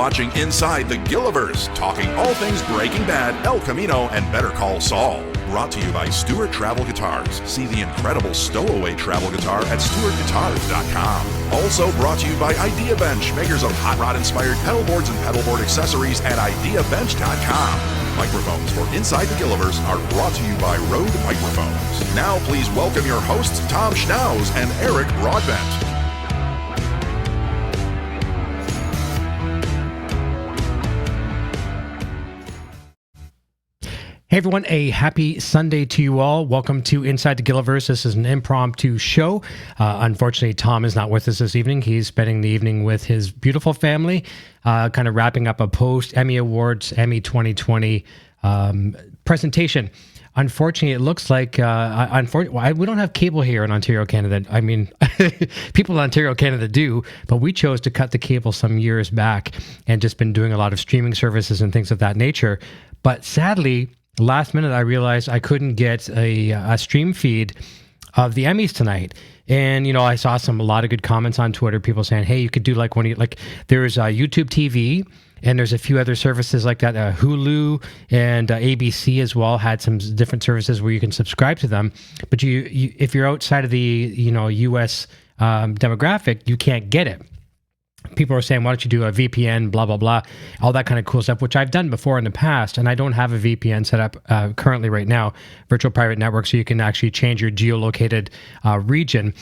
watching Inside the Gilliverse, talking all things Breaking Bad, El Camino, and Better Call Saul. Brought to you by Stewart Travel Guitars. See the incredible stowaway travel guitar at stewartguitars.com. Also brought to you by Idea Bench, makers of hot rod-inspired pedal boards and pedalboard accessories at ideabench.com. Microphones for Inside the Gilliverse are brought to you by Rode Microphones. Now please welcome your hosts, Tom Schnauz and Eric Broadbent. Hey everyone, a happy Sunday to you all. Welcome to Inside the Gilliverse. This is an impromptu show. Unfortunately, Tom is not with us this evening. He's spending the evening with his beautiful family, kind of wrapping up a Post-Emmy Awards, Emmy 2020 presentation. Unfortunately, it looks like we don't have cable here in Ontario, Canada. I mean, people in Ontario, Canada do, but we chose to cut the cable some years back and just been doing a lot of streaming services and things of that nature. But sadly, last minute, I realized I couldn't get a stream feed of the Emmys tonight. And, you know, I saw a lot of good comments on Twitter, people saying, hey, you could do like there's YouTube TV, and there's a few other services like that. Hulu and ABC as well had some different services where you can subscribe to them. But you if you're outside of the, U.S. demographic, you can't get it. People are saying, why don't you do a VPN, blah, blah, blah, all that kind of cool stuff, which I've done before in the past. And I don't have a VPN set up currently right now, virtual private network, so you can actually change your geolocated region.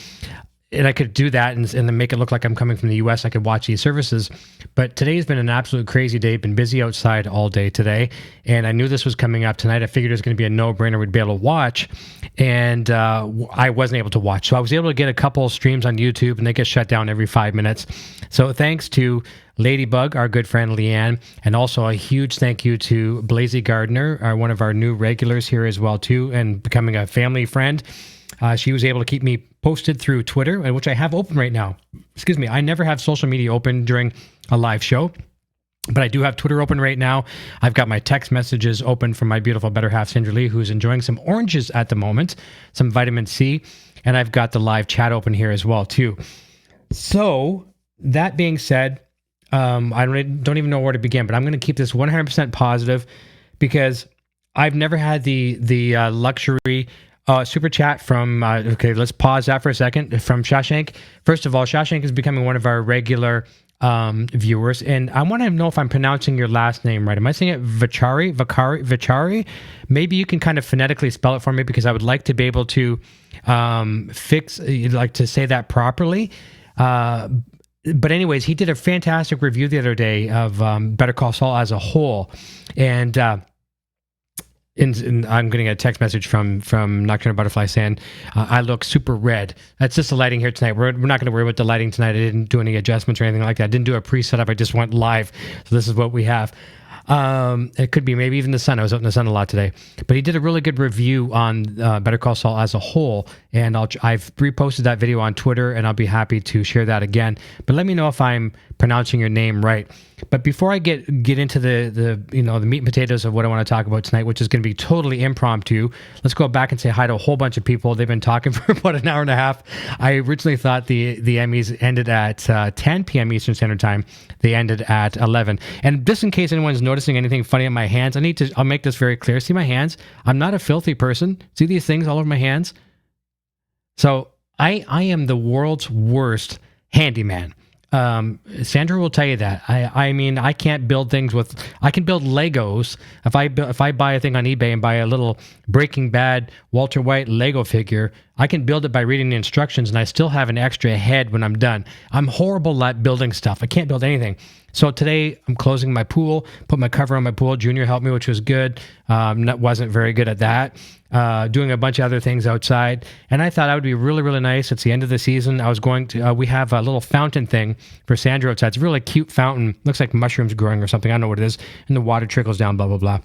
And I could do that and then make it look like I'm coming from the US. I could watch these services. But today's been an absolute crazy day. Been busy outside all day today. And I knew this was coming up tonight. I figured it was going to be a no-brainer. We'd be able to watch. And I wasn't able to watch. So I was able to get a couple of streams on YouTube, and they get shut down every 5 minutes. So thanks to Ladybug, our good friend Leanne, and also a huge thank you to Blazy Gardner, one of our new regulars here as well too, and becoming a family friend. She was able to keep me posted through Twitter, which I have open right now. Excuse me, I never have social media open during a live show, but I do have Twitter open right now. I've got my text messages open from my beautiful better half, Sandra Lee, who's enjoying some oranges at the moment, some vitamin C, and I've got the live chat open here as well too. So that being said, I don't even know where to begin, but I'm going to keep this 100% positive because I've never had the luxury. Super chat from, okay, let's pause that for a second, from Shashank. First of all, Shashank is becoming one of our regular viewers, and I want to know if I'm pronouncing your last name right. Am I saying it Vichari? Maybe you can kind of phonetically spell it for me, because I would like to be able to to say that properly. But anyways, he did a fantastic review the other day of Better Call Saul as a whole, and I'm getting a text message from Nocturnal Butterfly saying, I look super red. That's just the lighting here tonight. We're not going to worry about the lighting tonight. I didn't do any adjustments or anything like that. I didn't do a pre-setup. I just went live. So this is what we have. It could be maybe even the sun. I was out in the sun a lot today. But he did a really good review on Better Call Saul as a whole. And I've reposted that video on Twitter, and I'll be happy to share that again. But let me know if I'm pronouncing your name right. But before I get into the meat and potatoes of what I want to talk about tonight, which is going to be totally impromptu, let's go back and say hi to a whole bunch of people. They've been talking for about an hour and a half. I originally thought the Emmys ended at 10 p.m. Eastern Standard Time. They ended at 11. And just in case anyone's noticing anything funny on my hands, I'll make this very clear. See my hands? I'm not a filthy person. See these things all over my hands? So I am the world's worst handyman. Sandra will tell you that. I mean, I can't build things I can build Legos. If I buy a thing on eBay and buy a little Breaking Bad Walter White Lego figure, I can build it by reading the instructions, and I still have an extra head when I'm done. I'm horrible at building stuff. I can't build anything. So today I'm closing my pool, put my cover on my pool. Junior helped me, which was good. Wasn't very good at that. Doing a bunch of other things outside. And I thought it would be really, really nice. It's the end of the season. I was going to, we have a little fountain thing for Sandra outside. It's a really cute fountain. Looks like mushrooms growing or something. I don't know what it is. And the water trickles down, blah, blah, blah.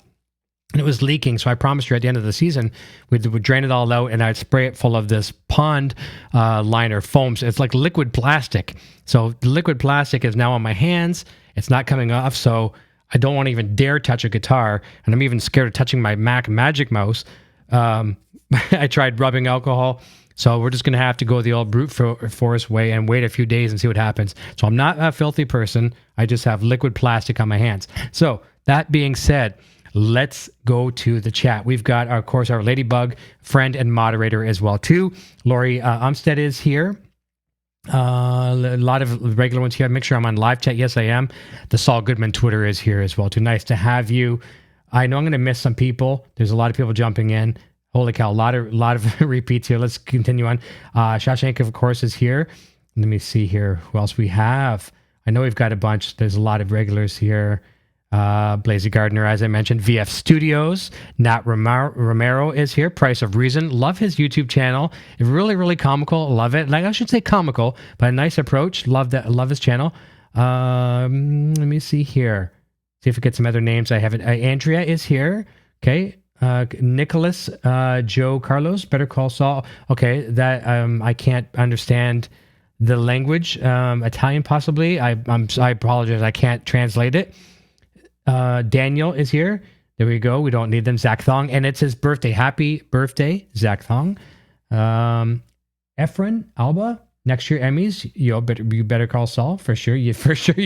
And it was leaking. So I promised her at the end of the season, we'd drain it all out, and I'd spray it full of this pond liner foams. It's like liquid plastic. So the liquid plastic is now on my hands. It's not coming off. So I don't want to even dare touch a guitar. And I'm even scared of touching my Mac Magic Mouse. I tried rubbing alcohol So we're just going to have to go the old brute force way and wait a few days and see what happens. So I'm not a filthy person. I just have liquid plastic on my hands. So that being said, let's go to the chat. We've got, of course, our Ladybug friend and moderator as well, too. Lori Umstead is here. A lot of regular ones here. Make sure I'm on live chat. Yes, I am. The Saul Goodman Twitter is here as well, too. Nice to have you. I know I'm going to miss some people. There's a lot of people jumping in. Holy cow, a lot of repeats here. Let's continue on. Shawshank, of course, is here. Let me see here who else we have. I know we've got a bunch. There's a lot of regulars here. Blazy Gardner, as I mentioned. VF Studios. Nat Romero is here. Price of Reason. Love his YouTube channel. Really, really comical. Love it. Like, I should say comical, but a nice approach. Love that. Love his channel. Let me see here. See if we get some other names. I haven't. Andrea is here. Okay. Nicholas, Joe Carlos, Better Call Saul. Okay, that I can't understand the language. Italian, possibly. I apologize. I can't translate it. Daniel is here. There we go. We don't need them. Zach Thong, and it's his birthday. Happy birthday, Zach Thong. Efren Alba. Next year Emmys, you better call Saul for sure. You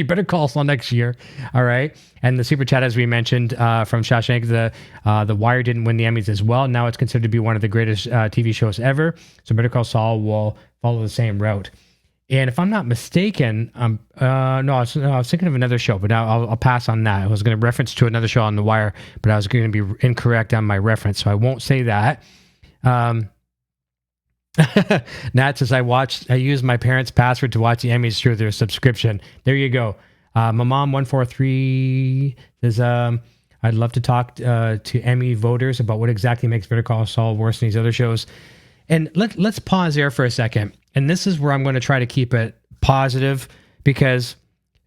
better call Saul next year. All right. And the super chat, as we mentioned, from Shawshank, the Wire didn't win the Emmys as well. Now it's considered to be one of the greatest TV shows ever. So Better Call Saul will follow the same route. And if I'm not mistaken, I was thinking of another show, but I'll pass on that. I was going to reference to another show on the Wire, but I was going to be incorrect on my reference, so I won't say that. Nat says, I used my parents' password to watch the Emmys through their subscription. There you go. My mom 143 says, I'd love to talk to Emmy voters about what exactly makes Better Call Saul worse than these other shows. And let's pause there for a second. And this is where I'm going to try to keep it positive, because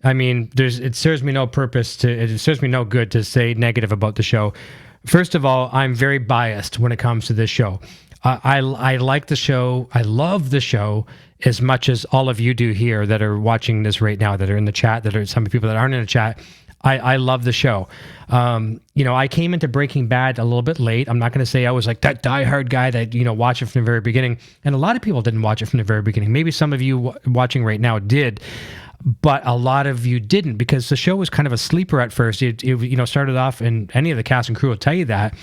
I mean, it serves me no good to say negative about the show. First of all, I'm very biased when it comes to this show. I like the show. I love the show as much as all of you do here that are watching this right now, that are in the chat, that are some people that aren't in the chat. I love the show. I came into Breaking Bad a little bit late. I'm not going to say I was like that diehard guy that, watched it from the very beginning. And a lot of people didn't watch it from the very beginning. Maybe some of you watching right now did, but a lot of you didn't, because the show was kind of a sleeper at first. It started off, and any of the cast and crew will tell you that.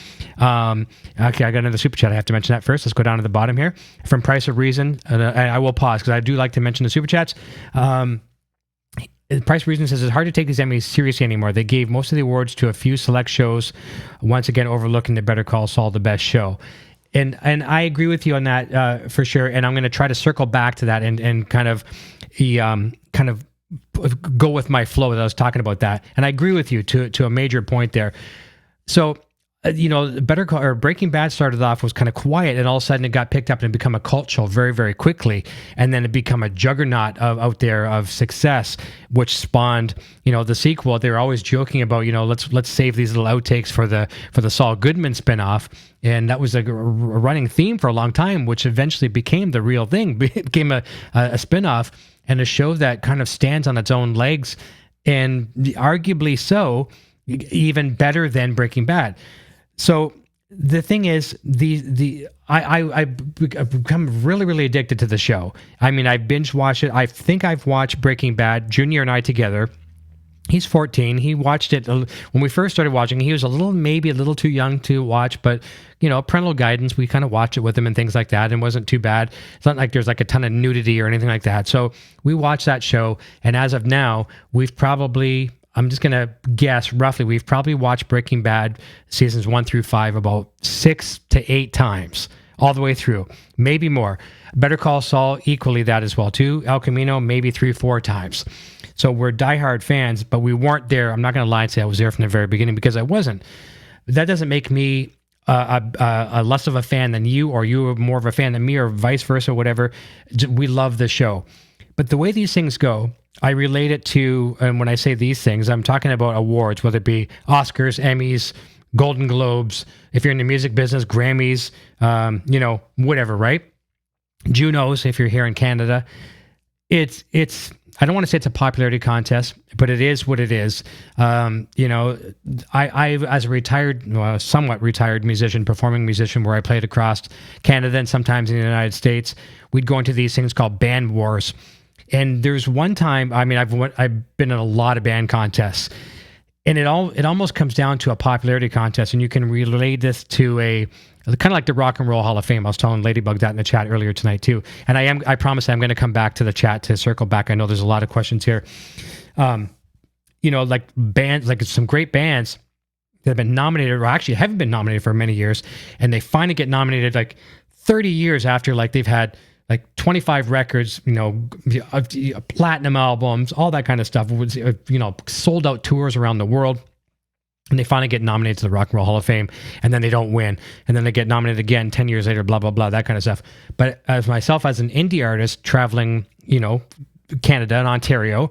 Okay, I got another super chat. I have to mention that first. Let's go down to the bottom here. From Price of Reason, I will pause because I do like to mention the super chats. Price of Reason says, it's hard to take these Emmys seriously anymore. They gave most of the awards to a few select shows, once again overlooking the Better Call Saul the best show. And I agree with you on that for sure. And I'm going to try to circle back to that and kind of go with my flow that I was talking about that. And I agree with you to a major point there. So, Breaking Bad started off was kind of quiet, and all of a sudden it got picked up and become a cult show very, very quickly. And then it became a juggernaut out there of success, which spawned, the sequel. They were always joking about, let's save these little outtakes for the Saul Goodman spinoff. And that was a running theme for a long time, which eventually became the real thing. It became a spinoff and a show that kind of stands on its own legs, and arguably so, even better than Breaking Bad. So the thing is, I've become really, really addicted to the show. I mean, I binge watched it. I think I've watched Breaking Bad, Junior and I together. He's 14. He watched it when we first started watching. He was maybe a little too young to watch, but parental guidance, we kind of watched it with him and things like that, and it wasn't too bad. It's not like there's like a ton of nudity or anything like that. So we watched that show, and as of now, we've probably, I'm just going to guess roughly, we've probably watched Breaking Bad seasons 1 through 5 about 6 to 8 times, all the way through, maybe more. Better Call Saul, equally that as well too. El Camino, maybe 3-4 times. So we're diehard fans, but we weren't there. I'm not going to lie and say I was there from the very beginning, because I wasn't. That doesn't make me a less of a fan than you, or you are more of a fan than me, or vice versa, whatever. We love the show. But the way these things go, I relate it to, and when I say these things, I'm talking about awards, whether it be Oscars, Emmys, Golden Globes, if you're in the music business, Grammys, whatever, right? Junos, if you're here in Canada. I don't want to say it's a popularity contest, but it is what it is. You know, I as a retired, somewhat retired musician, performing musician, where I played across Canada and sometimes in the United States, we'd go into these things called band wars. And there's one time, I mean, I've been in a lot of band contests, and it almost comes down to a popularity contest, and you can relate this to a kind of like the Rock and Roll Hall of Fame. I was telling Ladybug that in the chat earlier tonight too. And I promise I'm going to come back to the chat to circle back. I know there's a lot of questions here. You know, like bands, like some great bands that have been nominated, or actually haven't been nominated for many years, and they finally get nominated like 30 years after, like they've had like 25 records, you know, platinum albums, all that kind of stuff, you know, sold out tours around the world. And they finally get nominated to the Rock and Roll Hall of Fame, and then they don't win. And then they get nominated again 10 years later, blah, blah, blah, that kind of stuff. But as myself, as an indie artist traveling, you know, Canada and Ontario,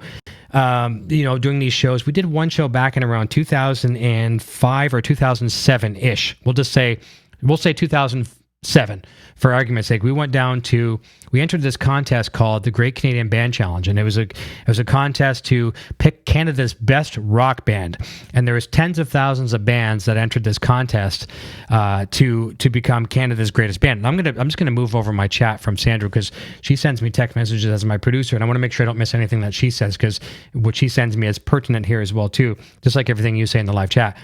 you know, doing these shows, we did one show back in around 2005 or 2007-ish. We'll say 2007 for argument's sake. We entered this contest called the Great Canadian Band Challenge, and it was a contest to pick Canada's best rock band. And there was tens of thousands of bands that entered this contest to become Canada's greatest band. And I'm just gonna move over my chat from Sandra, because she sends me text messages as my producer, and I want to make sure I don't miss anything that she says, because what she sends me is pertinent here as well too, just like everything you say in the live chat.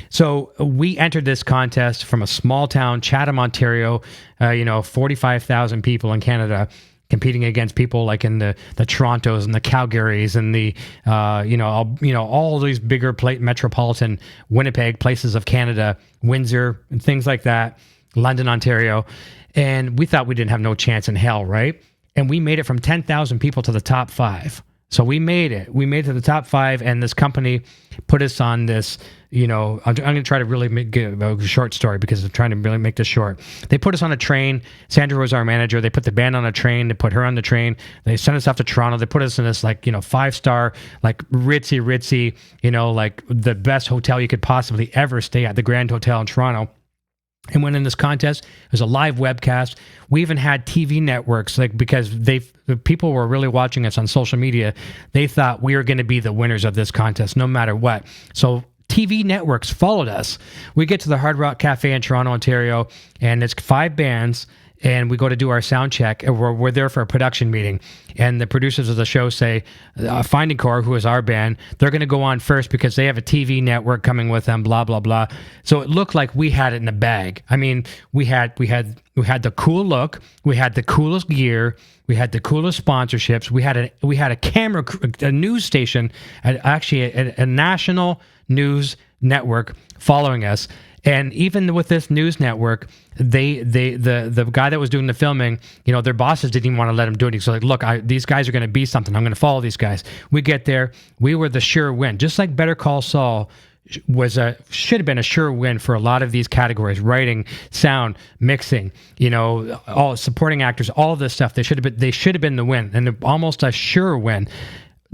So we entered this contest from a small town, Chatham, Ontario, 45,000 people in Canada, competing against people like in the Torontos and the Calgarys and the, all these bigger metropolitan Winnipeg places of Canada, Windsor and things like that, London, Ontario. And we thought we didn't have no chance in hell, right? And we made it from 10,000 people to the top 5. So we made it. We made it to the top 5, and this company put us on this, I'm going to try to really make a short story, because I'm trying to really make this short. They put us on a train. Sandra was our manager. They put the band on a train. They put her on the train. They sent us off to Toronto. They put us in this 5-star, ritzy, like the best hotel you could possibly ever stay at, the Grand Hotel in Toronto. And when in this contest, it was a live webcast. We even had TV networks, because the people were really watching us on social media. They thought we were going to be the winners of this contest, no matter what. So TV networks followed us. We get to the Hard Rock Cafe in Toronto, Ontario, and it's 5 bands. And we go to do our sound check, and we're there for a production meeting. And the producers of the show say, Finding Core, who is our band, they're going to go on first because they have a TV network coming with them, blah, blah, blah. So it looked like we had it in the bag. I mean, we had the cool look, we had the coolest gear, we had the coolest sponsorships, we had a camera, a news station, actually a national news network following us. And even with this news network, the guy that was doing the filming, their bosses didn't even want to let him do it. So look, these guys are going to be something. I'm going to follow these guys. We get there. We were the sure win. Just like Better Call Saul should have been a sure win for a lot of these categories: writing, sound, mixing, all supporting actors, all of this stuff. They should have been the win, and almost a sure win.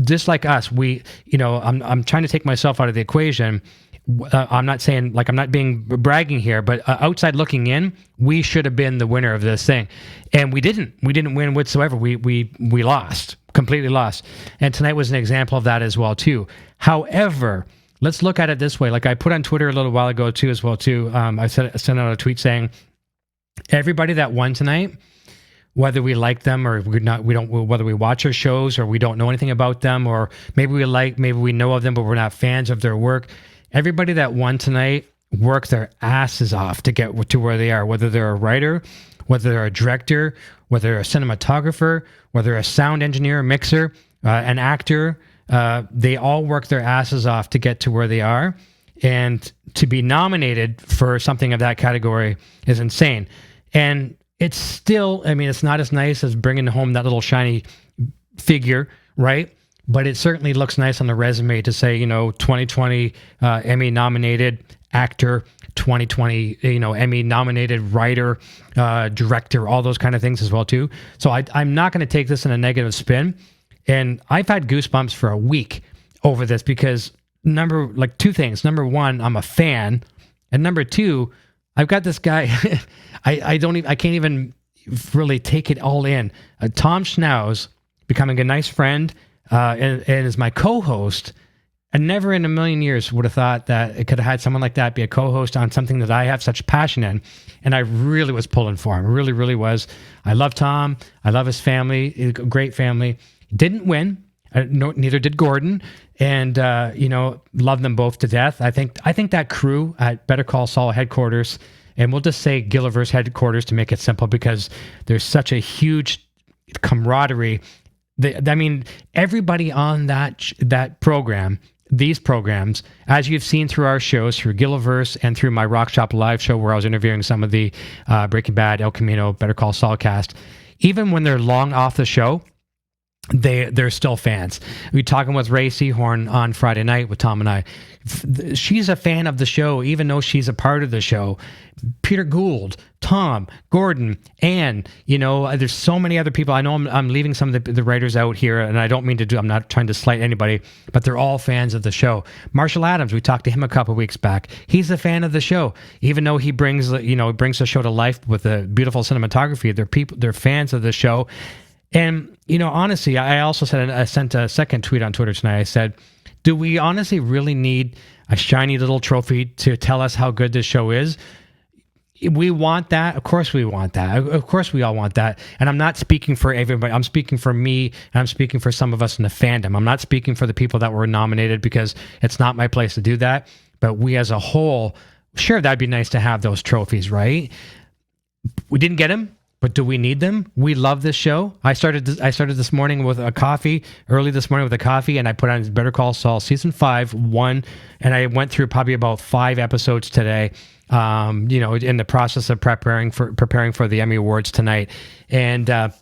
Just like us, I'm trying to take myself out of the equation. I'm not saying, I'm not being bragging here, but outside looking in, we should have been the winner of this thing, and we didn't win whatsoever. We lost, completely lost. And tonight was an example of that as well too. However, let's look at it this way. Like I put on Twitter a little while ago too, as well too. I sent out a tweet saying, everybody that won tonight, whether we like them or whether we watch their shows or we don't know anything about them, or maybe we know of them but we're not fans of their work. Everybody that won tonight worked their asses off to get to where they are, whether they're a writer, whether they're a director, whether they're a cinematographer, whether they're a sound engineer, a mixer, an actor. They all work their asses off to get to where they are. And to be nominated for something of that category is insane. And it's still, it's not as nice as bringing home that little shiny figure, right? But it certainly looks nice on the resume to say, 2020 Emmy nominated actor, 2020, Emmy nominated writer, director, all those kind of things as well too. So I'm not going to take this in a negative spin. And I've had goosebumps for a week over this because two things. Number one, I'm a fan. And number two, I've got this guy, I can't even really take it all in. Tom Schnauz becoming a nice friend, and as my co-host. I never in a million years would have thought that it could have had someone like that be a co-host on something that I have such passion in. And I really was pulling for him. Really, really was. I love Tom. I love his family. A great family. Didn't win. Neither did Gordon. And, love them both to death. I think that crew at Better Call Saul headquarters, and we'll just say Gilliverse headquarters to make it simple, because there's such a huge camaraderie. Everybody on that program, these programs, as you've seen through our shows, through Gilliverse and through my Rock Shop Live show where I was interviewing some of the Breaking Bad, El Camino, Better Call Saul cast, even when they're long off the show, they're still fans. We talking with Ray Seahorn on Friday night with Tom and I. She's a fan of the show, even though she's a part of the show. Peter Gould, Tom, Gordon, Ann, there's so many other people. I know I'm leaving some of the writers out here, and I don't mean to I'm not trying to slight anybody, but they're all fans of the show. Marshall Adams, we talked to him a couple of weeks back. He's a fan of the show, even though he brings the show to life with the beautiful cinematography. They're fans of the show. And, honestly, I sent a second tweet on Twitter tonight. I said, do we honestly really need a shiny little trophy to tell us how good this show is? We want that. Of course we want that. Of course we all want that. And I'm not speaking for everybody. I'm speaking for me, and I'm speaking for some of us in the fandom. I'm not speaking for the people that were nominated, because it's not my place to do that. But we as a whole, sure, that'd be nice to have those trophies, right? We didn't get them. But do we need them? We love this show. I started this morning with a coffee, early this morning with a coffee, and I put on Better Call Saul Season 5, 1, and I went through probably about 5 episodes today, in the process of preparing for the Emmy Awards tonight. And, I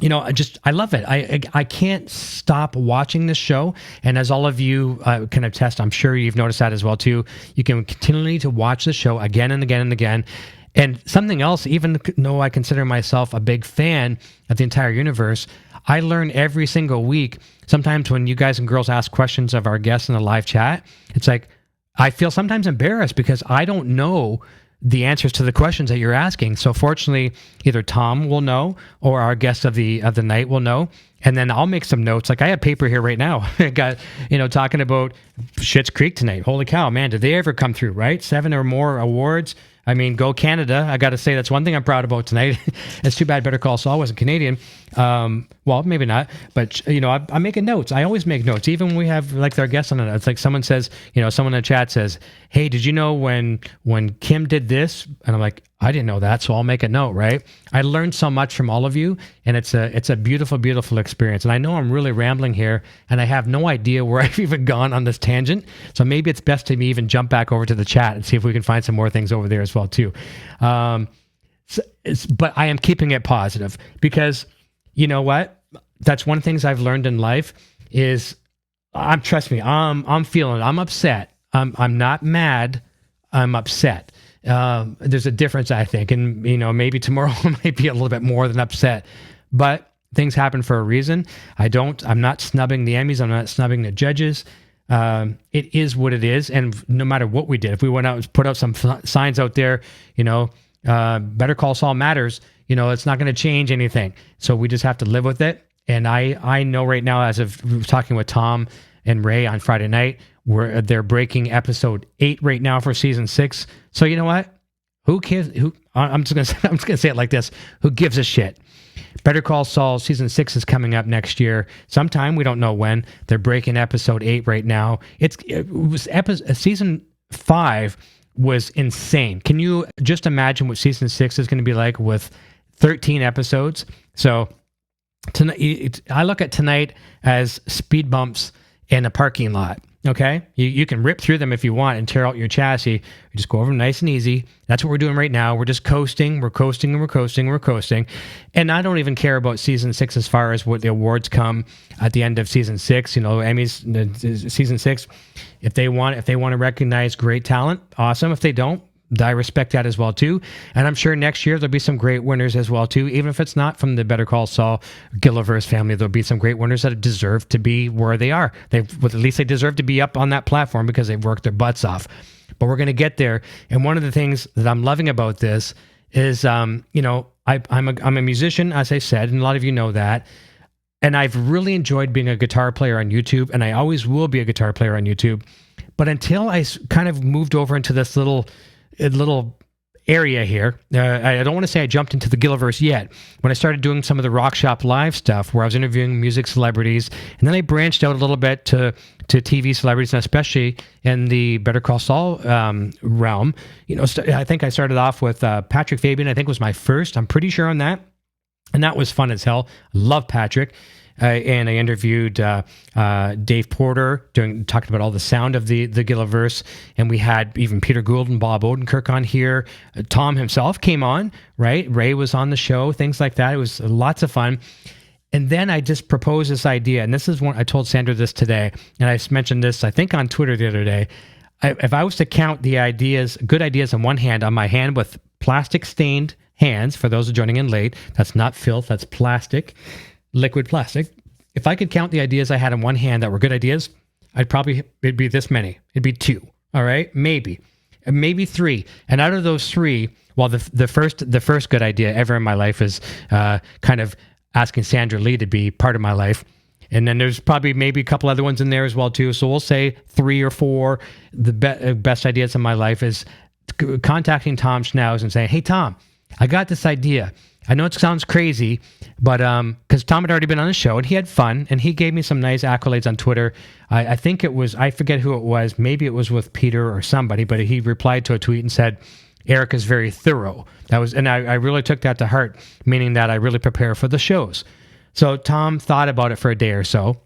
love it. I can't stop watching this show. And as all of you can attest, I'm sure you've noticed that as well, too. You can continue to watch the show again and again and again. And something else, even though I consider myself a big fan of the entire universe, I learn every single week. Sometimes when you guys and girls ask questions of our guests in the live chat, it's like I feel sometimes embarrassed because I don't know the answers to the questions that you're asking. So fortunately, either Tom will know or our guest of the night will know. And then I'll make some notes. Like I have paper here right now. I got, talking about Schitt's Creek tonight. Holy cow, man, did they ever come through, right? 7 or more awards. I mean, go Canada. I got to say, that's one thing I'm proud about tonight. It's too bad Better Call Saul wasn't Canadian. Well, maybe not. But, I'm making notes. I always make notes. Even when we have, like, our guests on it. It's like someone says, someone in the chat says, hey, did you know when Kim did this? And I'm like, I didn't know that, so I'll make a note, right? I learned so much from all of you, and it's a beautiful, beautiful experience. And I know I'm really rambling here, and I have no idea where I've even gone on this tangent. So maybe it's best to me even jump back over to the chat and see if we can find some more things over there as well, too. But I am keeping it positive because you know what? That's one of the things I've learned in life is, trust me, I'm feeling it. I'm upset. I'm not mad. I'm upset. There's a difference, I think. And, maybe tomorrow I might be a little bit more than upset. But things happen for a reason. I'm not snubbing the Emmys. I'm not snubbing the judges. It is what it is. And no matter what we did, if we went out and put out some signs out there, Better Call Saul matters, it's not going to change anything. So we just have to live with it. And I know right now, as of talking with Tom and Ray on Friday night, they're breaking episode 8 right now for season 6. So you know what? Who cares? I'm just gonna say it like this: who gives a shit? Better Call Saul season 6 is coming up next year, sometime. We don't know when. They're breaking episode 8 right now. Season 5 was insane. Can you just imagine what season 6 is going to be like with 13 episodes? So tonight, I look at tonight as speed bumps in a parking lot. Okay, you can rip through them if you want and tear out your chassis. You just go over them nice and easy. That's what we're doing right now. We're just coasting. We're coasting and we're coasting. We're coasting. And I don't even care about season 6 as far as what the awards come at the end of season 6. Emmys, season 6. If they want to recognize great talent, awesome. If they don't, I respect that as well too. And I'm sure next year there'll be some great winners as well too. Even if it's not from the Better Call Saul Gilliverse family, there'll be some great winners that deserve to be where they are. At least they deserve to be up on that platform because they've worked their butts off. But we're going to get there. And one of the things that I'm loving about this is, I'm a musician, as I said, and a lot of you know that. And I've really enjoyed being a guitar player on YouTube, and I always will be a guitar player on YouTube. But until I kind of moved over into this little area here, I don't want to say I jumped into the Gilliverse yet. When I started doing some of the Rock Shop Live stuff, where I was interviewing music celebrities, and then I branched out a little bit to TV celebrities, and especially in the Better Call Saul realm. I think I started off with Patrick Fabian. I think was my first. I'm pretty sure on that. And that was fun as hell. I love Patrick. And I interviewed Dave Porter, talking about all the sound of the Gilliverse. And we had even Peter Gould and Bob Odenkirk on here. Tom himself came on, right? Ray was on the show, things like that. It was lots of fun. And then I just proposed this idea. And this is one, I told Sandra this today. And I mentioned this, I think, on Twitter the other day. If I was to count the good ideas on one hand, on my hand with plastic-stained hands, for those who are joining in late, that's not filth, that's plastic. Liquid plastic. If I could count the ideas I had in one hand that were good ideas, it'd be this many. It'd be 2. All right, maybe 3. And out of those 3, well, the first good idea ever in my life is kind of asking Sandra Lee to be part of my life. And then there's probably maybe a couple other ones in there as well too. So we'll say 3 or 4. The best ideas in my life is contacting Tom Schnauz and saying, "Hey Tom, I got this idea. I know it sounds crazy, but because Tom had already been on the show and he had fun and he gave me some nice accolades on Twitter. I think it was, I forget who it was. Maybe it was with Peter or somebody, but he replied to a tweet and said, Eric is very thorough. And I really took that to heart, meaning that I really prepare for the shows. So Tom thought about it for a day or so.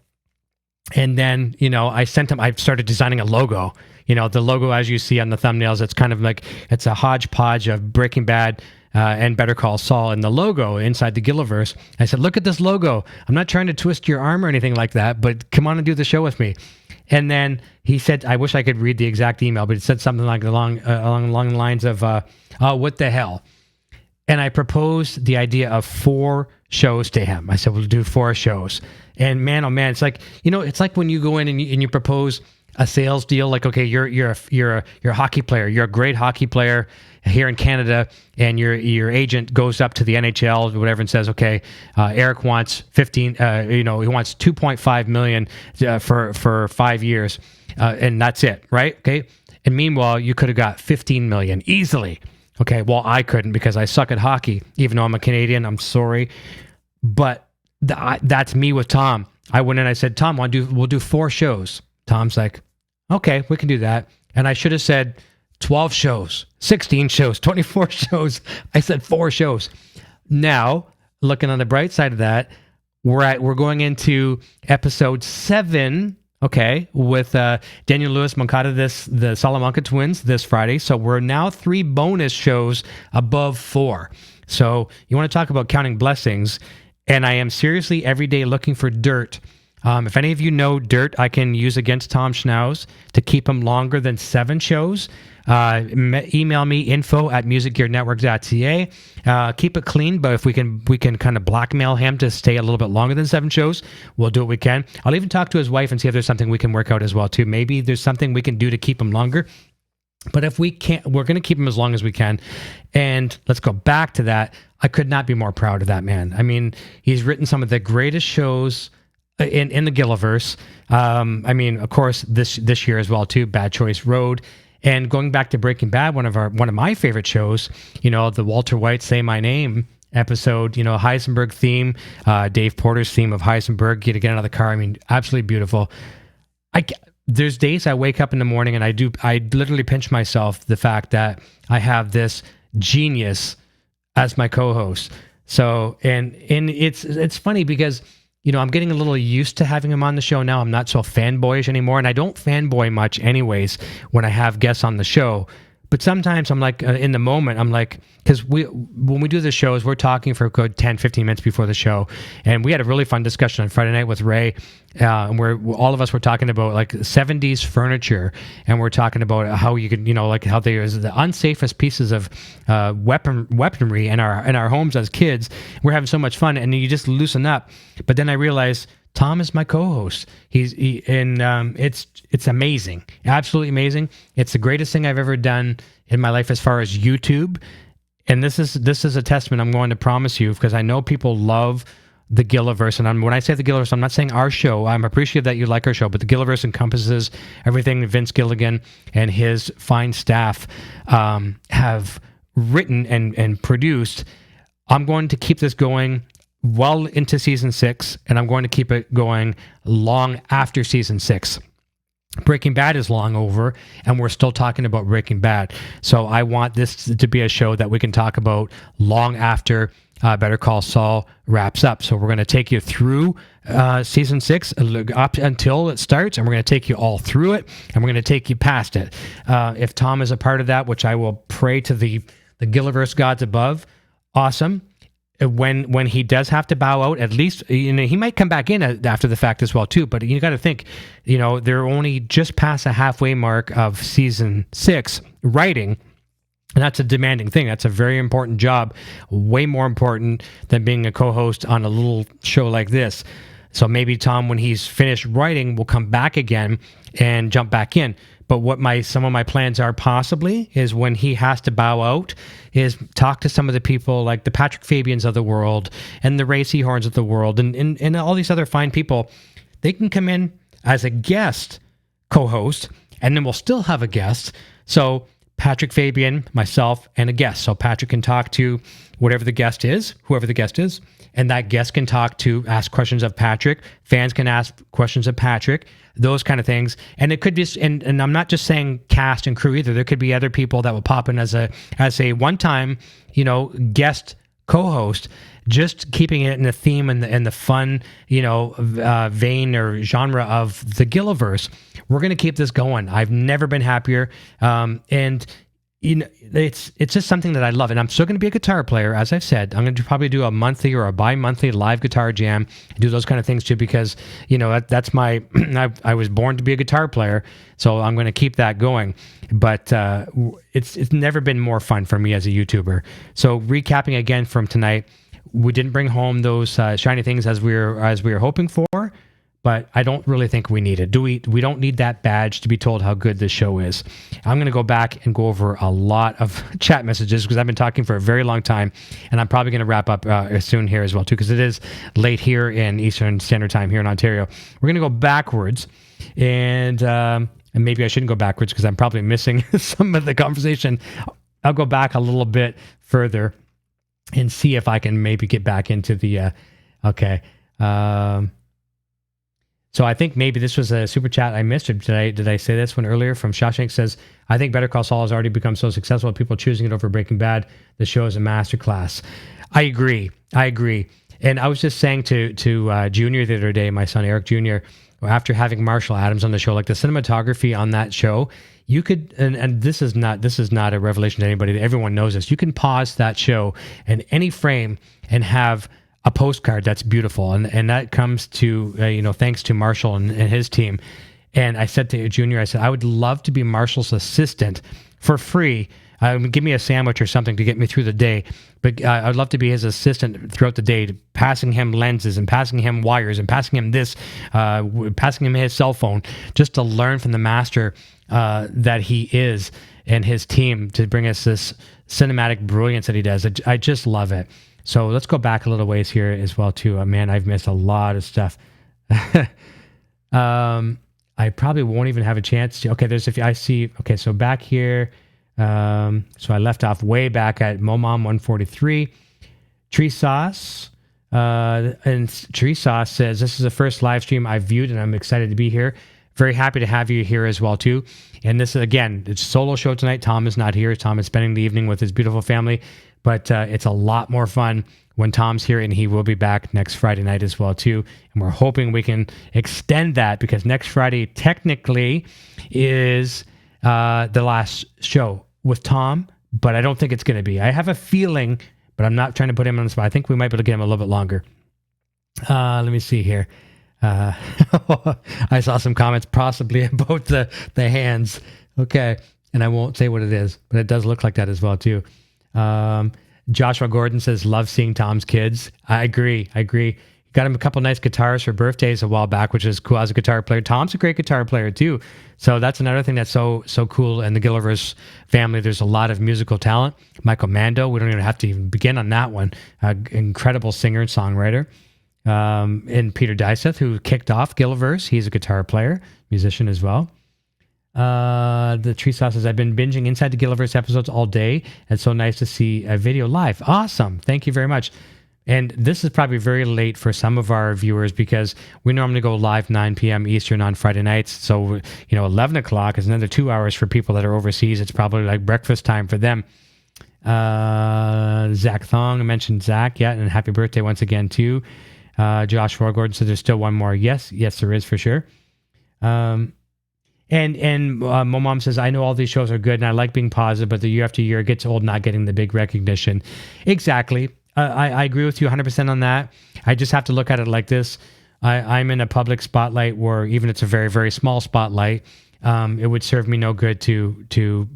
And then, I started designing a logo. The logo, as you see on the thumbnails, it's kind of like, it's a hodgepodge of Breaking Bad and Better Call Saul, and the logo inside the Gilliverse. I said, look at this logo. I'm not trying to twist your arm or anything like that, but come on and do the show with me. And then he said, I wish I could read the exact email, but it said something like along the lines of, oh, what the hell? And I proposed the idea of 4 shows to him. I said, we'll do 4 shows. And man, oh man, it's like, it's like when you go in and you propose a sales deal, like, okay, you're a hockey player. You're a great hockey player here in Canada, and your agent goes up to the NHL or whatever and says, okay, Eric wants 15, he wants 2.5 million for 5 years, and that's it, right? Okay. And meanwhile, you could have got 15 million easily. Okay. Well, I couldn't because I suck at hockey, even though I'm a Canadian. I'm sorry, but that's me with Tom. I went in, I said, Tom, we'll do 4 shows. Tom's like, okay, we can do that. And I should have said 12 shows, 16 shows, 24 shows. I said 4 shows. Now, looking on the bright side of that, we're going into episode 7, okay, with Daniel Lewis Moncada, the Salamanca twins this Friday. So we're now 3 bonus shows above 4. So you want to talk about counting blessings. And I am seriously every day looking for dirt. If any of you know dirt I can use against Tom Schnauz to keep him longer than 7 shows, email me info@musicgearnetwork.ca. Keep it clean, but if we can kind of blackmail him to stay a little bit longer than 7 shows, we'll do what we can. I'll even talk to his wife and see if there's something we can work out as well too. Maybe there's something we can do to keep him longer. But if we can't, we're going to keep him as long as we can. And let's go back to that. I could not be more proud of that man. I mean, he's written some of the greatest shows in the Gilliverse. Of course, this year as well too, Bad Choice Road. And going back to Breaking Bad, one of my favorite shows, the Walter White Say My Name episode, Heisenberg theme, Dave Porter's theme of Heisenberg, get out of the car. I mean, absolutely beautiful. There's days I wake up in the morning and I literally pinch myself the fact that I have this genius as my co-host. So, and it's funny because, I'm getting a little used to having him on the show now. I'm not so fanboyish anymore, and I don't fanboy much anyways when I have guests on the show. But sometimes I'm like, in the moment, I'm like, because when we do the shows, we're talking for a good 10, 15 minutes before the show. And we had a really fun discussion on Friday night with Ray, and where all of us were talking about like 70s furniture. And we're talking about how you could, like how there's the unsafest pieces of weaponry in our homes as kids. We're having so much fun, and you just loosen up. But then I realized Tom is my co-host. It's amazing, absolutely amazing. It's the greatest thing I've ever done in my life as far as YouTube. And this is a testament I'm going to promise you, because I know people love the Gilliverse. And when I say the Gilliverse, I'm not saying our show. I'm appreciative that you like our show, but the Gilliverse encompasses everything Vince Gilligan and his fine staff have written and produced. I'm going to keep this going well into season 6, and I'm going to keep it going long after season 6. Breaking Bad is long over, and we're still talking about Breaking Bad. So I want this to be a show that we can talk about long after Better Call Saul wraps up. So we're going to take you through season 6 up until it starts, and we're going to take you all through it, and we're going to take you past it. If Tom is a part of that, which I will pray to the Gilliverse gods above, awesome. When he does have to bow out, at least, he might come back in after the fact as well too. But you got to think, they're only just past the halfway mark of season 6 writing, and that's a demanding thing. That's a very important job, way more important than being a co-host on a little show like this. So maybe Tom, when he's finished writing, will come back again and jump back in. But what some of my plans are possibly is when he has to bow out is talk to some of the people like the Patrick Fabians of the world and the Ray Seahorns of the world and all these other fine people. They can come in as a guest co-host, and then we'll still have a guest. So Patrick Fabian, myself, and a guest. So Patrick can talk to whoever the guest is, and that guest can ask questions of Patrick. Fans can ask questions of Patrick, those kind of things. And it could be, and I'm not just saying cast and crew either. There could be other people that will pop in as a one-time, guest co-host, just keeping it in the theme and the fun, vein or genre of the Gilliverse. We're going to keep this going. I've never been happier. And it's just something that I love, and I'm still going to be a guitar player. As I've said, I'm going to probably do a monthly or a bi-monthly live guitar jam, do those kind of things too, because that's my I was born to be a guitar player, so I'm going to keep that going. But it's never been more fun for me as a YouTuber. So recapping again from tonight, we didn't bring home those shiny things as we were hoping for. But I don't really think we need it. We don't need that badge to be told how good this show is. I'm going to go back and go over a lot of chat messages because I've been talking for a very long time, and I'm probably going to wrap up soon here as well too, because it is late here in Eastern Standard Time here in Ontario. We're going to go backwards, and maybe I shouldn't go backwards because I'm probably missing some of the conversation. I'll go back a little bit further and see if I can maybe get back into the okay. So I think maybe this was a super chat I missed. Or did I say this one earlier? From Shawshank says, I think Better Call Saul has already become so successful, people choosing it over Breaking Bad. The show is a masterclass. I agree. And I was just saying to Junior the other day, my son Eric Jr., after having Marshall Adams on the show, like the cinematography on that show, you could, and this is not a revelation to anybody. Everyone knows this. You can pause that show in any frame and have a postcard that's beautiful, and that comes to thanks to Marshall and his team. And I said to Junior, I would love to be Marshall's assistant for free. Give me a sandwich or something to get me through the day, but I'd love to be his assistant throughout the day, passing him lenses and passing him wires and passing him this, passing him his cell phone, just to learn from the master that he is and his team to bring us this cinematic brilliance that he does. I just love it. So let's go back a little ways here as well too. Man, I've missed a lot of stuff. I probably won't even have a chance to. Okay, I see. Okay, so back here. So I left off way back at Momom 143. Tree Sauce. And Tree Sauce says, this is the first live stream I've viewed, and I'm excited to be here. Very happy to have you here as well too. And this is, again, it's a solo show tonight. Tom is not here. Tom is spending the evening with his beautiful family. But it's a lot more fun when Tom's here, and he will be back next Friday night as well too. And we're hoping we can extend that, because next Friday technically is the last show with Tom, but I don't think it's going to be. I have a feeling, but I'm not trying to put him on the spot. I think we might be able to get him a little bit longer. Let me see here. I saw some comments possibly about the hands. Okay, and I won't say what it is, but it does look like that as well too. Joshua Gordon says, love seeing Tom's kids. I agree. Got him a couple nice guitars for birthdays a while back, which is cool as a guitar player. Tom's a great guitar player too. So that's another thing that's so cool. In the Gilliverse family, there's a lot of musical talent. Michael Mando, we don't even have to even begin on that one. Incredible singer and songwriter. And Peter Dyseth, who kicked off Gilliverse. He's a guitar player, musician as well. The Tree Sauce says, I've been binging Inside the Gilliverse episodes all day. It's so nice to see a video live. Awesome. Thank you very much. And this is probably very late for some of our viewers because we normally go live 9 p.m. Eastern on Friday nights. So, 11 o'clock is another 2 hours for people that are overseas. It's probably like breakfast time for them. Zach Thong, I mentioned Zach. Yeah, and happy birthday once again, too. Josh Gordon said there's still one more. Yes, there is for sure. And my mom says, I know all these shows are good and I like being positive, but the year after year it gets old not getting the big recognition. Exactly. I agree with you 100% on that. I just have to look at it like this. I'm in a public spotlight where even it's a very, very small spotlight, it would serve me no good to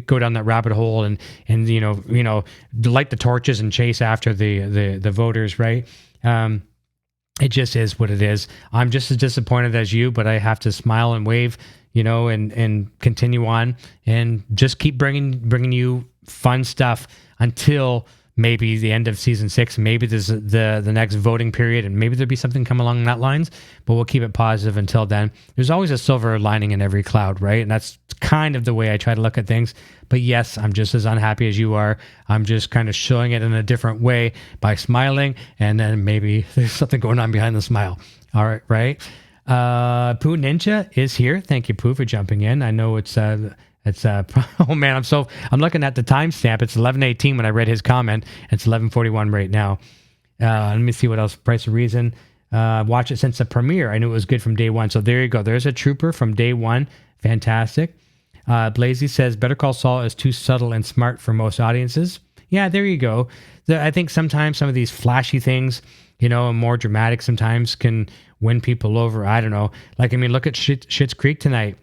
go down that rabbit hole and light the torches and chase after the voters, right? It just is what it is. I'm just as disappointed as you, but I have to smile and wave, and continue on and just keep bringing you fun stuff until maybe the end of season 6. Maybe there's the next voting period, and maybe there'll be something come along that lines. But we'll keep it positive until then. There's always a silver lining in every cloud, right? And that's kind of the way I try to look at things. But yes, I'm just as unhappy as you are. I'm just kind of showing it in a different way by smiling, and then maybe there's something going on behind the smile. All right, right? Pooh Ninja is here. Thank you, Pooh, for jumping in. I know it's oh man, I'm looking at the timestamp. It's 11:18 when I read his comment. It's 11:41 right now. Let me see what else. Price of Reason. Watch it since the premiere. I knew it was good from day one. So there you go. There's a trooper from day one. Fantastic. Blazy says Better Call Saul is too subtle and smart for most audiences. Yeah, there you go. I think sometimes some of these flashy things, and more dramatic sometimes can win people over. I don't know. Look at Schitt's Creek tonight.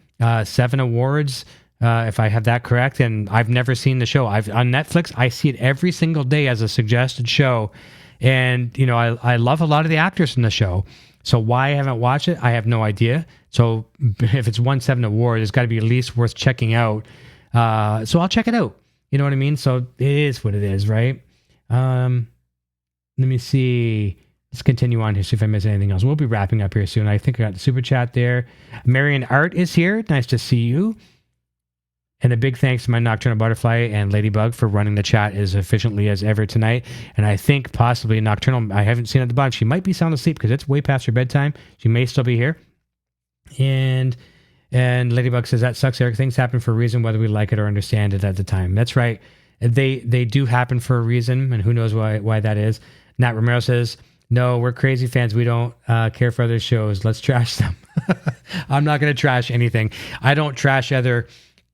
7 awards. If I have that correct, and I've never seen the show. On Netflix, I see it every single day as a suggested show, and I love a lot of the actors in the show. So why I haven't watched it, I have no idea. So if it's won 7 awards, it's got to be at least worth checking out. So I'll check it out. You know what I mean? So it is what it is, right? Let me see. Let's continue on here, see if I miss anything else. We'll be wrapping up here soon. I think I got the super chat there. Marion Art is here. Nice to see you. And a big thanks to my Nocturnal Butterfly and Ladybug for running the chat as efficiently as ever tonight. And I think possibly Nocturnal, I haven't seen at the bottom. She might be sound asleep because it's way past her bedtime. She may still be here. And Ladybug says, that sucks, Eric. Things happen for a reason, whether we like it or understand it at the time. That's right. They do happen for a reason, and who knows why that is. Nat Romero says, no, we're crazy fans. We don't care for other shows. Let's trash them. I'm not going to trash anything. I don't trash other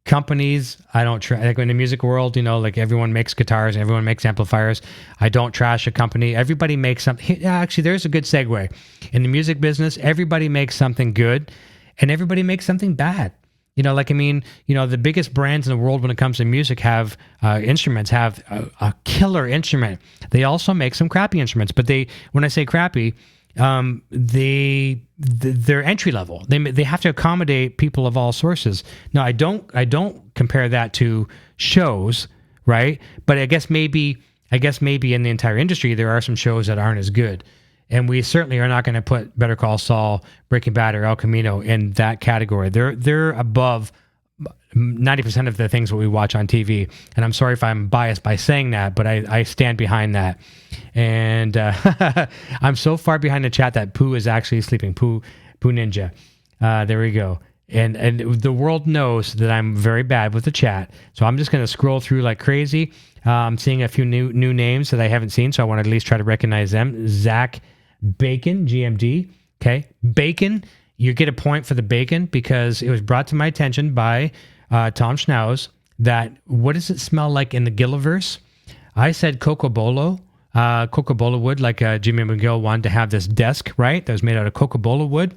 companies. I don't like in the music world, like everyone makes guitars and everyone makes amplifiers. I don't trash a company. Everybody makes something. Actually, there's a good segue. In the music business, everybody makes something good and everybody makes something bad. The biggest brands in the world when it comes to music have instruments, have a killer instrument. They also make some crappy instruments, but when I say crappy, they're entry level. They have to accommodate people of all sources. Now, I don't compare that to shows, right? But I guess maybe in the entire industry there are some shows that aren't as good, and we certainly are not going to put Better Call Saul, Breaking Bad, or El Camino in that category. They're above 90% of the things that we watch on TV. And I'm sorry if I'm biased by saying that, but I stand behind that. And I'm so far behind the chat that Pooh is actually sleeping. Pooh Ninja. There we go. And the world knows that I'm very bad with the chat. So I'm just going to scroll through like crazy. I'm seeing a few new names that I haven't seen, so I want to at least try to recognize them. Zach Bacon, GMD. Okay. Bacon. You get a point for the bacon because it was brought to my attention by Tom Schnauz that what does it smell like in the Gilliverse? I said cocobolo wood, like Jimmy McGill wanted to have this desk, right? That was made out of cocobolo wood.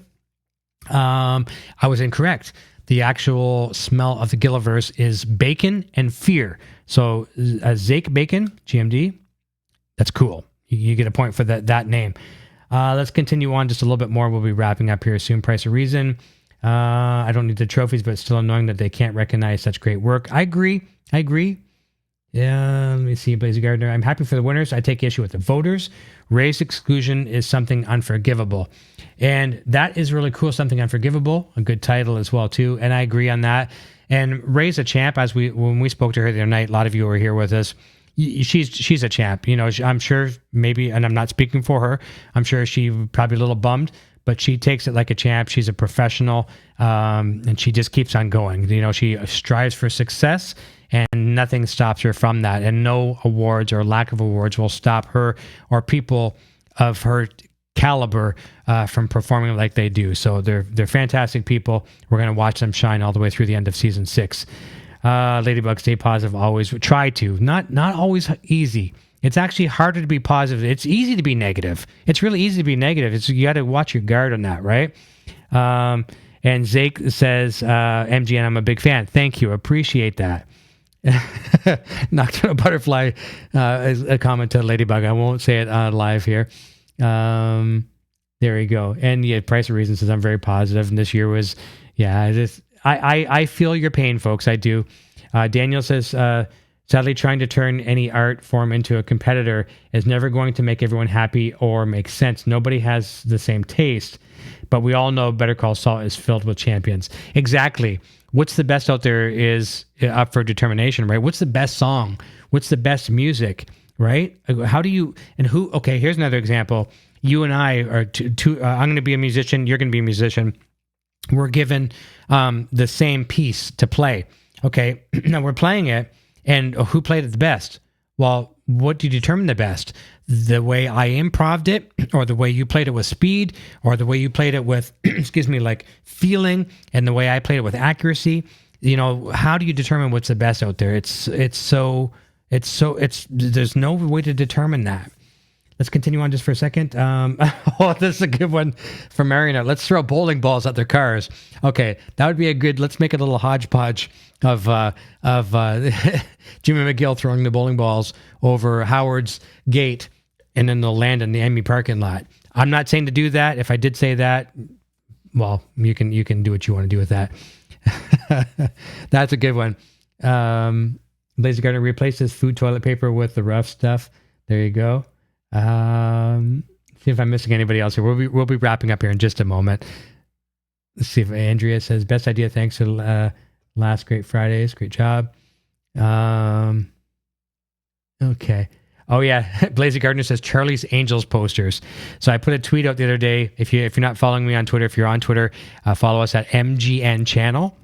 I was incorrect. The actual smell of the Gilliverse is bacon and fear. So Zake Bacon, GMD, that's cool. You get a point for that name. Let's continue on just a little bit more. We'll be wrapping up here soon. Price of Reason. I don't need the trophies, but it's still annoying that they can't recognize such great work. I agree. Yeah, let me see. Blazy Gardner. I'm happy for the winners. I take issue with the voters. Race exclusion is something unforgivable. And that is really cool. Something unforgivable. A good title as well, too. And I agree on that. And Ray's a champ. When we spoke to her the other night, a lot of you were here with us. She's a champ. You know, I'm sure maybe, and I'm not speaking for her, I'm sure she probably a little bummed, but she takes it like a champ. She's a professional, and she just keeps on going. You know, she strives for success, and nothing stops her from that. And no awards or lack of awards will stop her or people of her caliber from performing like they do. So they're fantastic people. We're going to watch them shine all the way through the end of season 6. Ladybug, stay positive always. Try to. Not always easy. It's actually harder to be positive. It's easy to be negative. It's really easy to be negative. You got to watch your guard on that, right? And Zake says, MGN, I'm a big fan. Thank you. Appreciate that. Nocturnal Butterfly is a comment to Ladybug. I won't say it live here. There we go. And yeah, Price of Reason says I'm very positive. And this year was, I feel your pain, folks. I do. Daniel says, sadly, trying to turn any art form into a competitor is never going to make everyone happy or make sense. Nobody has the same taste, but we all know Better Call Saul is filled with champions. Exactly. What's the best out there is up for determination, right? What's the best song? What's the best music, right? How do you, and who, okay, here's another example. You and I are I'm going to be a musician. You're going to be a musician. We're given the same piece to play. Okay. Now we're playing it, and who played it the best? Well, what do you determine the best? The way I improv'd it, or the way you played it with speed, or the way you played it with, like feeling, and the way I played it with accuracy? You know, how do you determine what's the best out there? There's no way to determine that. Let's continue on just for a second. This is a good one from Marina. Let's throw bowling balls at their cars. Okay, that would be a good. Let's make a little hodgepodge of Jimmy McGill throwing the bowling balls over Howard's gate, and then they'll land in the Emmy parking lot. I'm not saying to do that. If I did say that, well, you can do what you want to do with that. That's a good one. Blazer Gardner replaces food toilet paper with the rough stuff. There you go. See if I'm missing anybody else here. We'll be wrapping up here in just a moment. Let's see if Andrea says best idea. Thanks to last Great Fridays. Great job. Okay. Oh yeah, Blazy Gardner says Charlie's Angels posters. So I put a tweet out the other day. If you're not following me on Twitter, if you're on Twitter, follow us at MGN Channel.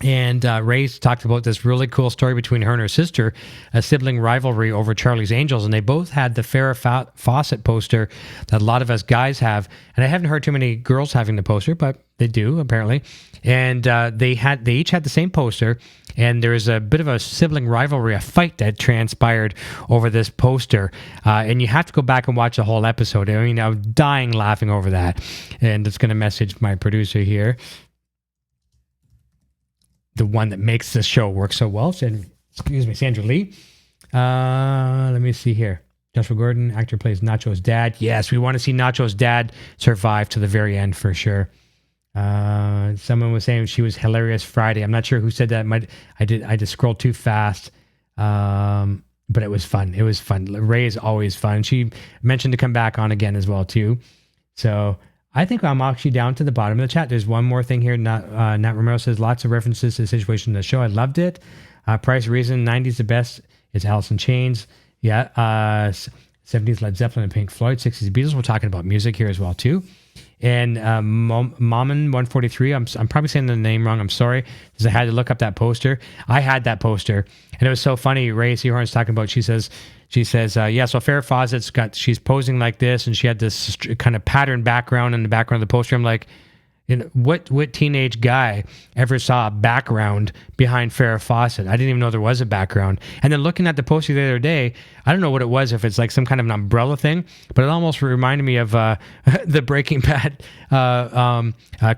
And Ray's talked about this really cool story between her and her sister, a sibling rivalry over Charlie's Angels, and they both had the Farrah Fawcett poster that a lot of us guys have. And I haven't heard too many girls having the poster, but they do apparently. And they each had the same poster, and there was a bit of a sibling rivalry, a fight that transpired over this poster. And you have to go back and watch the whole episode. I mean, I was dying laughing over that. And it's going to message my producer here, the one that makes this show work so well. Sandra Lee. Let me see here. Joshua Gordon, actor, plays Nacho's dad. Yes, we want to see Nacho's dad survive to the very end for sure. Someone was saying she was hilarious Friday. I'm not sure who said that. I just scrolled too fast. But it was fun. It was fun. Ray is always fun. She mentioned to come back on again as well too. So I think I'm actually down to the bottom of the chat. There's one more thing here. Nat Romero says lots of references to the situation in the show. I loved it. Price Reason, 90s the best is Alice in Chains. Yeah. 70s Led Zeppelin and Pink Floyd. 60s Beatles. We're talking about music here as well too. And Mammon 143. I'm probably saying the name wrong. I'm sorry, because I had to look up that poster. I had that poster, and it was so funny. Ray Seahorn's talking about. She says, yeah. So Farrah Fawcett's she's posing like this, and she had this kind of pattern background in the background of the poster. I'm like, what teenage guy ever saw a background behind Farrah Fawcett? I didn't even know there was a background. And then looking at the poster the other day, I don't know what it was, if it's like some kind of an umbrella thing, but it almost reminded me of the Breaking Bad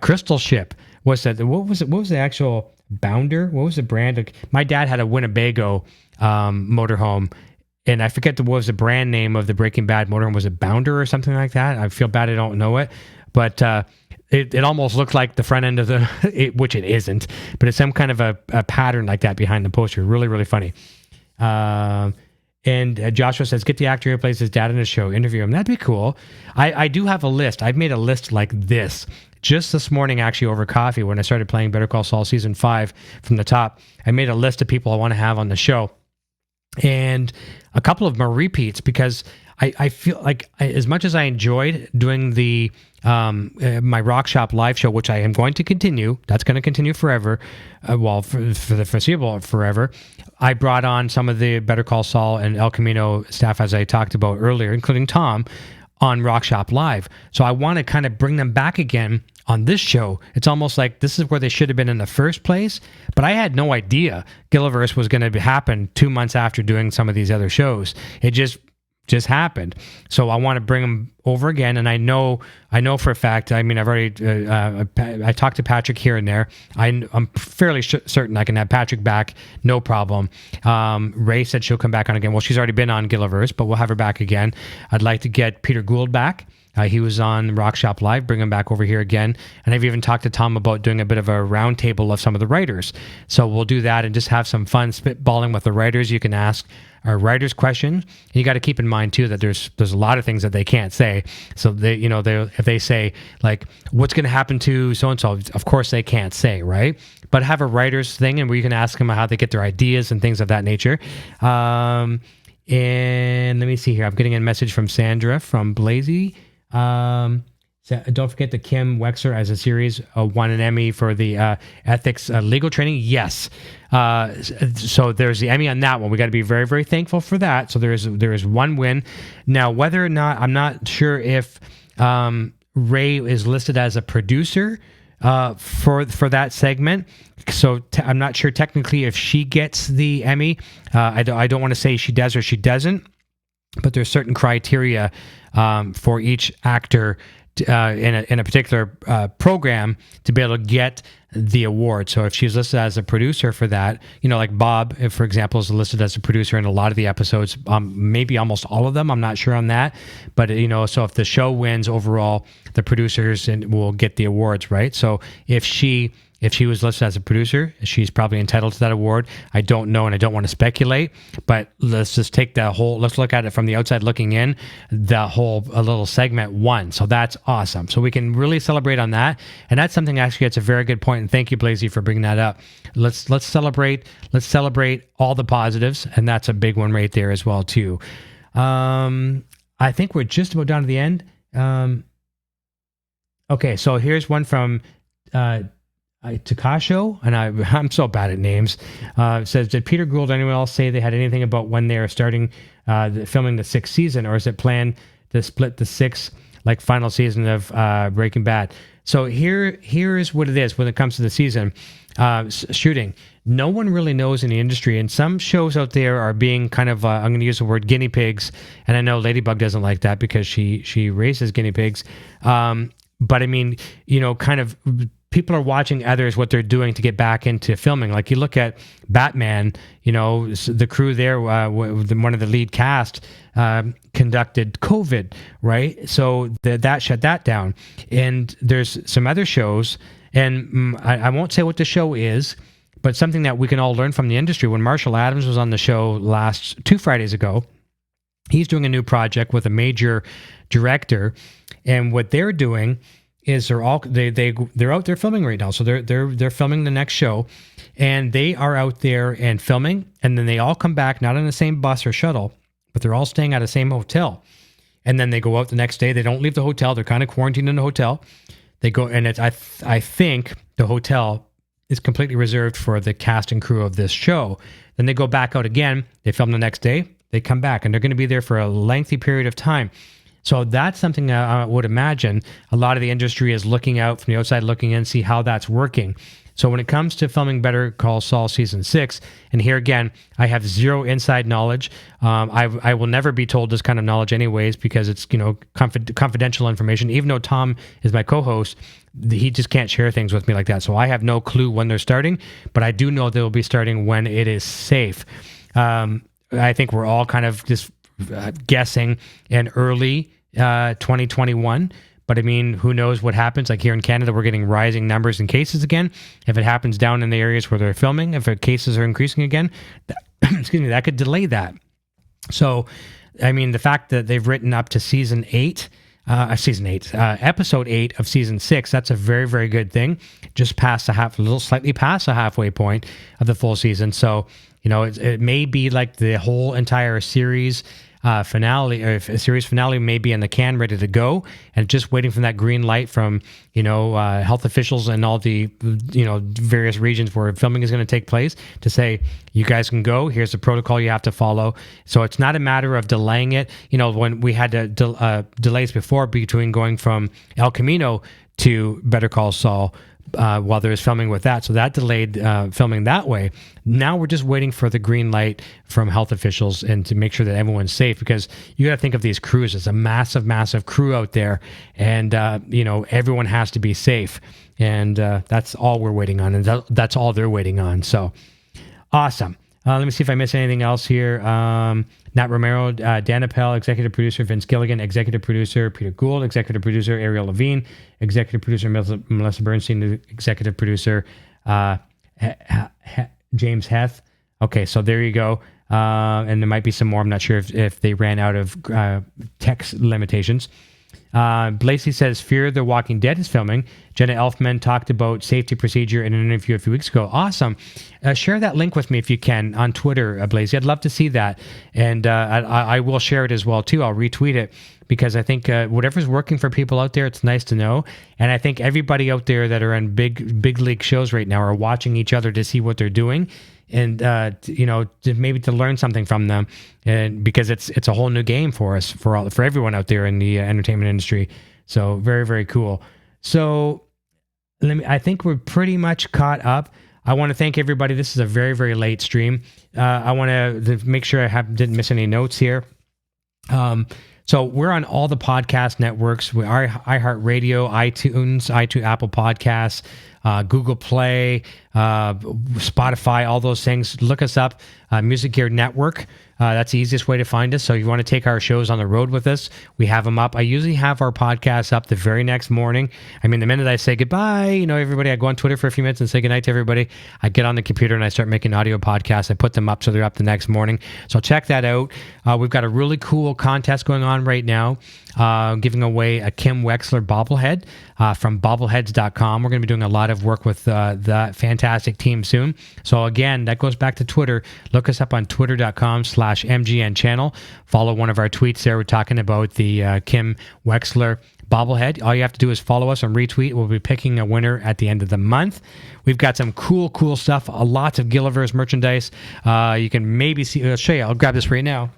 crystal ship. What's that? What was it? What was the actual Bounder? What was the brand? My dad had a Winnebago motorhome, and I forget what was the brand name of the Breaking Bad motorhome. Was it Bounder or something like that? I feel bad I don't know it, but it almost looked like the front end of which it isn't, but it's some kind of a pattern like that behind the poster. Really, really funny. And Joshua says, get the actor who plays his dad in the show, interview him. That'd be cool. I do have a list. I've made a list like this just this morning, actually, over coffee when I started playing Better Call Saul Season 5 from the top. I made a list of people I want to have on the show. And a couple of them are repeats because I feel like as much as I enjoyed doing the my Rock Shop live show, which I am going to continue, that's going to continue forever, for the foreseeable forever, I brought on some of the Better Call Saul and El Camino staff, as I talked about earlier, including Tom, on Rock Shop Live. So I want to kind of bring them back again on this show. It's almost like this is where they should have been in the first place, but I had no idea Gilliverse was going to happen 2 months after doing some of these other shows. It just happened. So I want to bring them over again. And I know for a fact, I mean, I've already, I talked to Patrick here and there. I'm fairly certain I can have Patrick back. No problem. Ray said she'll come back on again. Well, she's already been on Gilliverse, but we'll have her back again. I'd like to get Peter Gould back. He was on Rock Shop Live, bring him back over here again. And I've even talked to Tom about doing a bit of a roundtable of some of the writers. So we'll do that and just have some fun spitballing with the writers. You can ask our writers questions. You got to keep in mind too that there's a lot of things that they can't say. So they, if they say like, what's going to happen to so and so, of course they can't say, right? But have a writers thing, and where you can ask them how they get their ideas and things of that nature. And let me see here. I'm getting a message from Sandra from Blazy. So don't forget the Kim Wexler as a series won an Emmy for the ethics legal training. Yes. So there's the Emmy on that one. We got to be very, very thankful for that. So there is one win. Now, whether or not, I'm not sure if Ray is listed as a producer for that segment. So I'm not sure technically if she gets the Emmy. I don't want to say she does or she doesn't, but there's certain criteria for each actor in a particular program to be able to get the award. So if she's listed as a producer for that, like Bob, if, for example, is listed as a producer in a lot of the episodes, maybe almost all of them, I'm not sure on that. But, so if the show wins overall, the producers will get the awards, right? So if she was listed as a producer, she's probably entitled to that award. I don't know, and I don't want to speculate, but let's just take let's look at it from the outside looking in. A little segment won. So that's awesome. So we can really celebrate on that. And that's something, actually, that's a very good point. And thank you, Blazy, for bringing that up. Let's celebrate all the positives. And that's a big one right there as well, too. I think we're just about down to the end. Okay, so here's one from Takasho, and I'm so bad at names. Says, did Peter Gould or anyone else say they had anything about when they are starting filming the 6th season, or is it planned to split the 6th final season of Breaking Bad? So here is what it is when it comes to the season shooting. No one really knows in the industry, and some shows out there are being kind of I'm going to use the word guinea pigs, and I know Ladybug doesn't like that because she raises guinea pigs. But I mean, kind of people are watching others, what they're doing to get back into filming. Like you look at Batman, the crew there, one of the lead cast conducted COVID, right? So that shut that down. And there's some other shows, and I won't say what the show is, but something that we can all learn from the industry. When Marshall Adams was on the show 2 Fridays ago, he's doing a new project with a major director, and what they're doing is they're out there filming right now. So they're filming the next show, and they are out there and filming, and then they all come back, not on the same bus or shuttle, but they're all staying at the same hotel. And then they go out the next day. They don't leave the hotel. They're kind of quarantined in the hotel. They go, and I think the hotel is completely reserved for the cast and crew of this show. Then they go back out again. They film the next day. They come back, and they're going to be there for a lengthy period of time. So that's something that I would imagine a lot of the industry is looking out from the outside, looking in, see how that's working. So when it comes to filming Better Call Saul Season 6, and here again, I have zero inside knowledge. I will never be told this kind of knowledge anyways, because it's confidential information. Even though Tom is my co-host, he just can't share things with me like that. So I have no clue when they're starting, but I do know they'll be starting when it is safe. I think we're all kind of just guessing in early 2021, but I mean, who knows what happens? Like here in Canada, we're getting rising numbers in cases again. If it happens down in the areas where they're filming, if the cases are increasing again, excuse me, that could delay that. So, I mean, the fact that they've written up to episode 8 of season 6, that's a very, very good thing. Just past slightly past the halfway point of the full season. So, it may be like the whole entire series finale, or if a series finale may be in the can, ready to go, and just waiting for that green light from health officials and all the various regions where filming is going to take place to say, you guys can go. Here's the protocol you have to follow. So it's not a matter of delaying it. When we had delays before between going from El Camino to Better Call Saul, while there was filming with that. So that delayed filming that way. Now we're just waiting for the green light from health officials and to make sure that everyone's safe, because you got to think of these crews as a massive, massive crew out there. And, everyone has to be safe. And that's all we're waiting on. And that's all they're waiting on. So awesome. Let me see if I miss anything else here. Nat Romero, Dan Appel, executive producer, Vince Gilligan, executive producer, Peter Gould, executive producer, Ariel Levine, executive producer, Melissa Bernstein, executive producer, James Heth. Okay, so there you go. And there might be some more. I'm not sure if they ran out of text limitations. Blasey says Fear the Walking Dead is filming. Jenna Elfman talked about safety procedure in an interview a few weeks ago. Awesome. Share that link with me if you can on Twitter, Blasey. I'd love to see that. And I will share it as well, too. I'll retweet it, because I think whatever's working for people out there, it's nice to know. And I think everybody out there that are in big league shows right now are watching each other to see what they're doing. And maybe to learn something from them, and because it's a whole new game for us, for everyone out there in the entertainment industry. So very, very cool. So I think we're pretty much caught up. I want to thank everybody. This is a very, very late stream. I want to make sure I didn't miss any notes here. So we're on all the podcast networks. We are iHeartRadio, iTunes, Apple Podcasts, Google Play, Spotify, all those things. Look us up, Music Gear Network. That's the easiest way to find us. So if you want to take our shows on the road with us, we have them up. I usually have our podcasts up the very next morning. I mean, the minute I say goodbye, everybody, I go on Twitter for a few minutes and say goodnight to everybody. I get on the computer and I start making audio podcasts. I put them up so they're up the next morning. So check that out. We've got a really cool contest going on right now, giving away a Kim Wexler bobblehead from bobbleheads.com. We're going to be doing a lot of work with that fantastic team soon. So again, that goes back to Twitter. Look us up on twitter.com/MGN channel. Follow one of our tweets there. We're talking about the Kim Wexler bobblehead. All you have to do is follow us and retweet. We'll be picking a winner at the end of the month. We've got some cool stuff. Lots of Gilliverse merchandise. You can maybe see. I'll show you. I'll grab this right now.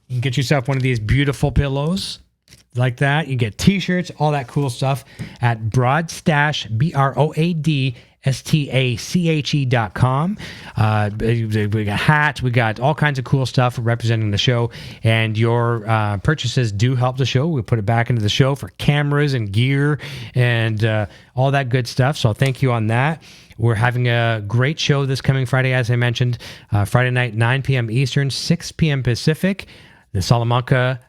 You can get yourself one of these beautiful pillows like that. You get t-shirts, all that cool stuff at Broadstash, BROADSTACHE.com. We got hats. We got all kinds of cool stuff representing the show. And your purchases do help the show. We put it back into the show for cameras and gear and all that good stuff. So thank you on that. We're having a great show this coming Friday, as I mentioned. Friday night, 9 p.m. Eastern, 6 p.m. Pacific. The Salamanca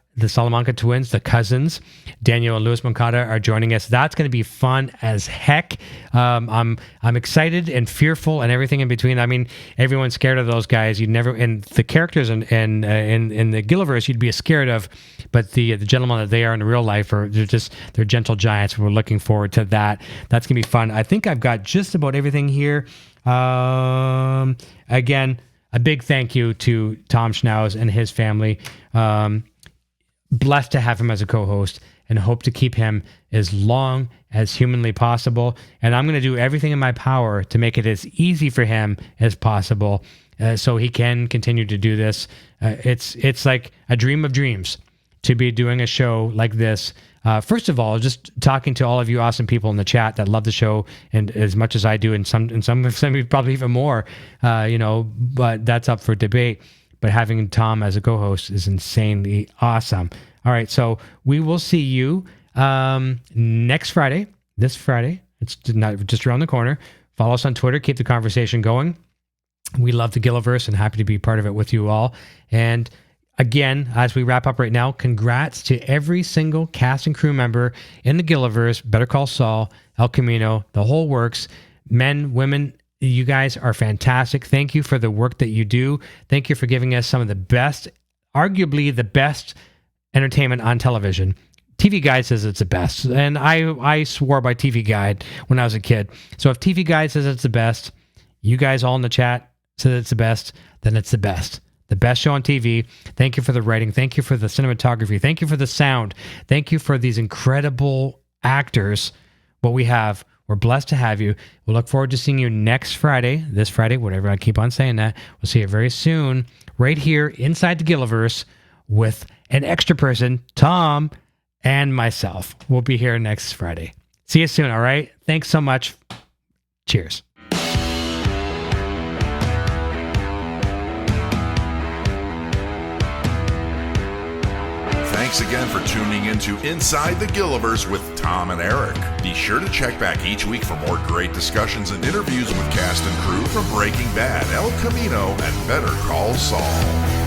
twins, the cousins, Daniel and Louis Moncada, are joining us. That's going to be fun as heck. I'm excited and fearful and everything in between. I mean, everyone's scared of those guys. You'd never, and the characters in the Gilliverse, you'd be scared of, but the gentlemen that they are in real life they're gentle giants. We're looking forward to that. That's gonna be fun. I think I've got just about everything here. Again, a big thank you to Tom Schnauz and his family. Blessed to have him as a co-host, and hope to keep him as long as humanly possible. And I'm going to do everything in my power to make it as easy for him as possible, so he can continue to do this. It's like a dream of dreams to be doing a show like this. First of all, just talking to all of you awesome people in the chat that love the show and as much as I do, and some probably even more, but that's up for debate. But having Tom as a co-host is insanely awesome. All right, so we will see you next Friday. This Friday. It's not just around the corner. Follow us on Twitter. Keep the conversation going. We love the Gilliverse and happy to be part of it with you all. And Again, as we wrap up right now, congrats to every single cast and crew member in the Gilliverse, Better Call Saul, El Camino, the whole works, men, women. You guys are fantastic. Thank you for the work that you do. Thank you for giving us some of the best, arguably the best entertainment on television. TV Guide says it's the best, and I swore by TV Guide when I was a kid. So if TV Guide says it's the best, you guys all in the chat said it's the best, then it's the best. The best show on TV. Thank you for the writing. Thank you for the cinematography. Thank you for the sound. Thank you for these incredible actors. What we have, we're blessed to have you. We'll look forward to seeing you next Friday, this Friday, whatever, I keep on saying that. We'll see you very soon, right here inside the Gilliverse with an extra person, Tom, and myself. We'll be here next Friday. See you soon, all right? Thanks so much. Cheers. Thanks again for tuning into Inside the Gilliverse with Tom and Eric. Be sure to check back each week for more great discussions and interviews with cast and crew from Breaking Bad, El Camino, and Better Call Saul.